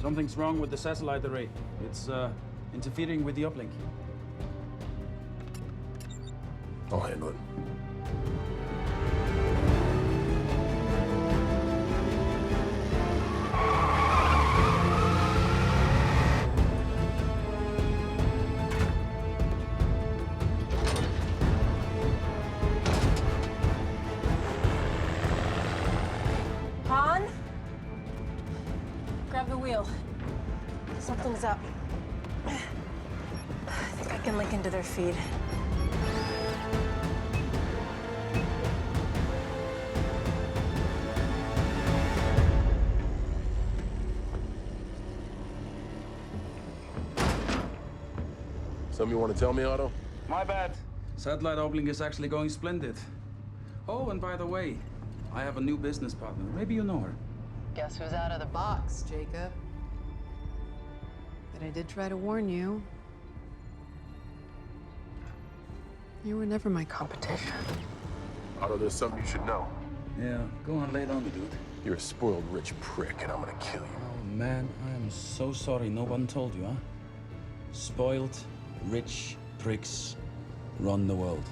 Something's wrong with the satellite array. It's interfering with the uplink. I'll handle it. Grab the wheel. Something's up. I think I can link into their feed. Something you want to tell me, Otto? My bad. Satellite uplink is actually going splendid. Oh, and by the way, I have a new business partner. Maybe you know her. Guess who's out of the box, Jacob? But I did try to warn you. You were never my competition. Otto, there's something you should know. Yeah, go on, lay it on me, dude. You're a spoiled rich prick, and I'm gonna kill you. Oh, man, I am so sorry no one told you, huh? Spoiled, rich pricks run the world.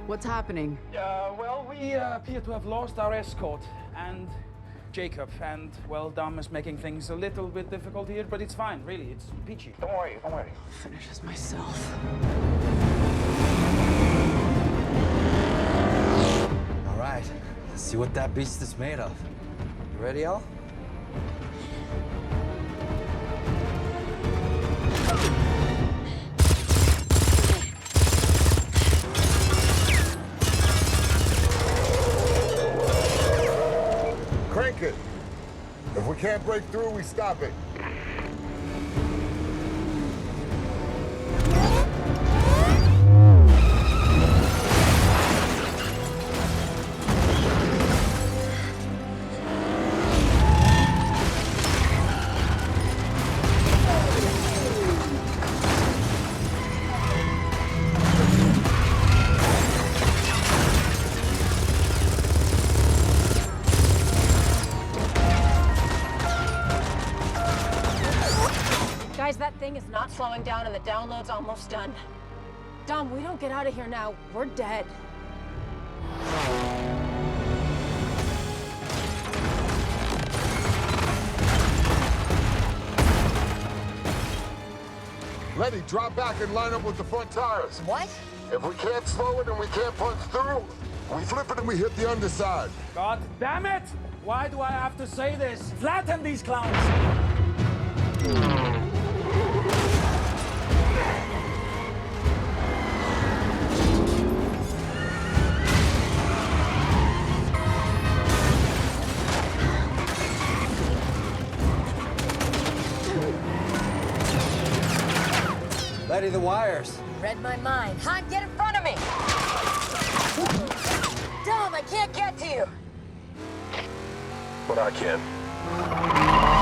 What's happening? Well, we appear to have lost our escort and Jacob. And, well, Dom is making things a little bit difficult here, but it's fine, really. It's peachy. Don't worry, don't worry. I'll finish this myself. All right, let's see what that beast is made of. You ready, Al? Crank it. If we can't break through, we stop it. Guys, that thing is not slowing down and the download's almost done. Dom, we don't get out of here now, we're dead. Letty, drop back and line up with the front tires. What? If we can't slow it and we can't punch through, we flip it and we hit the underside. God damn it! Why do I have to say this? Flatten these clowns! Letty, the wires. Read my mind. Han, get in front of me! Dom, I can't get to you! But I can.